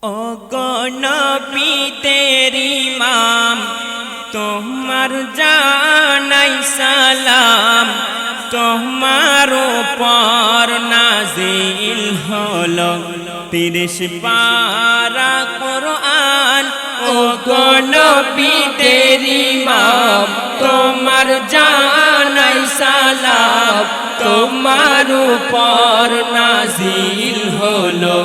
ओ गो नबी तेरी माम তোমার জানাই সালাম তোমার উপর নাজিল হলো 30 পারা কুরআন ও গো নবী তেরি মাম তোমার জানাই সালাম তোমার উপর নাজিল হলো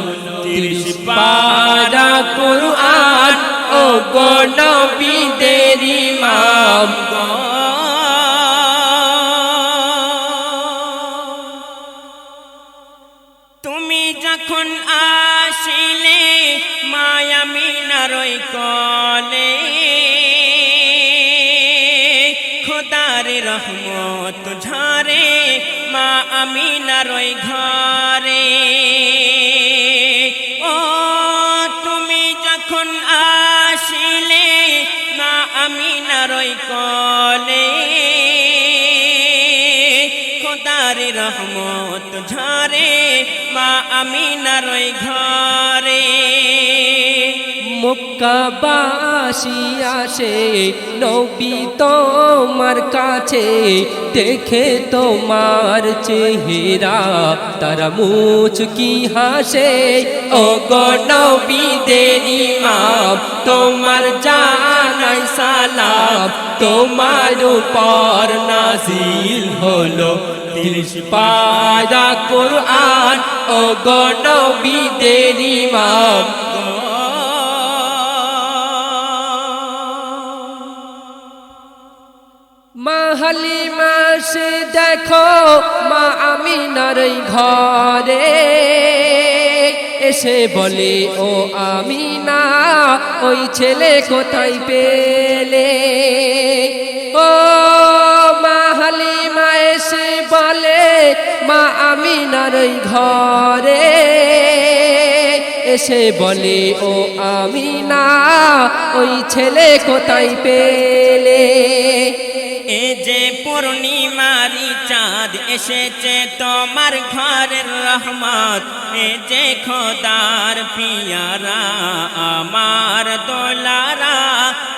30 পারা কুরআন ও গো নবী তেরি মাম তুমি যখন আসিলে মায়া আমিনার ওই কোলে খোদার রহমত ঝরে মা আমিনার ওই ঘরে ও তুমি যখন আসিলে মা আমিনার ওই কোলে খোদার রহমত ঝরে মা আমিনার ওই ঘরে মক্কাবাসী আসে নবী তোমার কাছে দেখে তোমার চেহারা তারা মুচকি হাসে ও গো নবী তেরি মাম তোমার জানাই সালাম তোমার উপর নাজিল হলো 30 পারা কুরআন ও গো নবী তেরি মাম মা হালিমা সে দেখো মা আমিনার ঘরে এসে বলে ও আমিনা ওই ছেলে কোথায় পেলে ও মা হালিমা এসে বলে মা আমিনার ঘরে এসে বলে ও আমিনা ওই ছেলে কোথায় পেলে এ যে পূর্ণিমারি চাঁদ এসেছে তোমার ঘরের রহমত এ যে খোদার পিয়ারা আমার দোলারা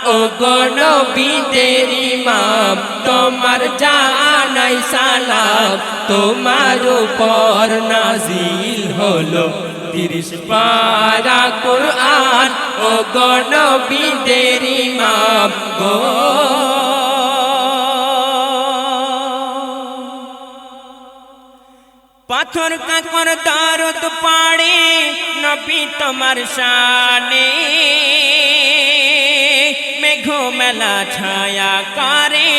ও গো নবী তেরি মাম তোমার জানাই সালাম তোমার উপর নাজিল হলো 30 পারা কুরআন ও গো নবী তেরি মাম গো পাথর কাকর দরদ পাড়ে নবী তোমার শানে মেঘ মেলা ছায়া করে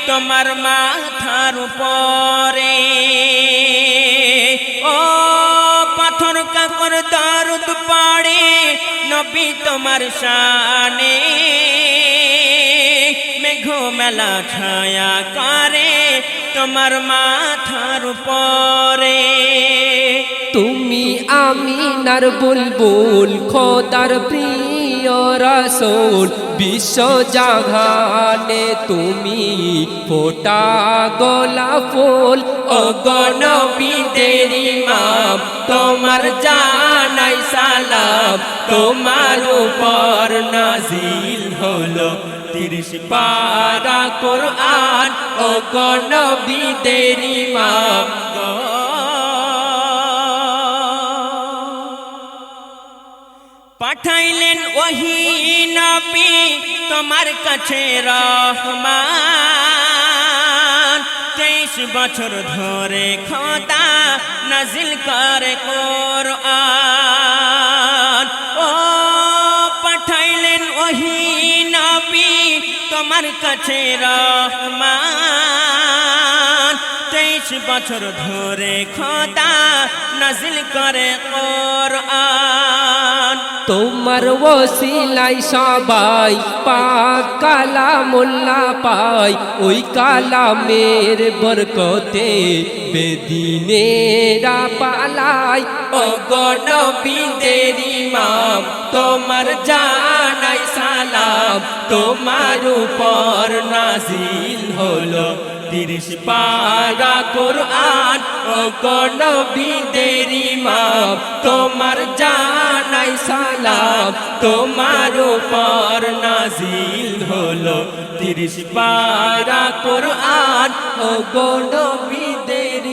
তোমার মাথার উপরে ও পাথর কাকর দরদ পাড়ে নবী তোমার শানে মেঘ মেলা ছায়া করে তোমার মাথার উপরে তুমি আমিনার বুলবুল খোদার প্রিয় রাসূল বিশ্ব জাহানে তুমি ফোটা গোলাপ ফুল ও গো নবী তেরি মাম তোমার জানাই সালাম তোমার উপর নাজিল হলো 30 পারা কুরআন ও গো নবী তেরি মাম পাঠাইলেন ওহি নবী তোমার কাছে রহমান 23 বছর ধরে খোদা নাজিল করে কুরআন ও পাঠাইলেন ওহি নবী তোমার কাছে রহমান 23 বছর ধরে খোদা নাজিল করে কুরআন তোমার ওসিলাই সবাই পাক কালামুল্লাহ পায় ওই কালামের বরকতে বেদিনেরা পালায় ও গো নবী তেরি মাম তোমার জানাই সালাম সালাম তোমার উপর নাজিল হলো 30 পারা কোরআন ও নবীদের ইমাম তোমার জানাই সালাম তোমার উপর নাজিল হলো 30 পারা কোরআন ও নবীদের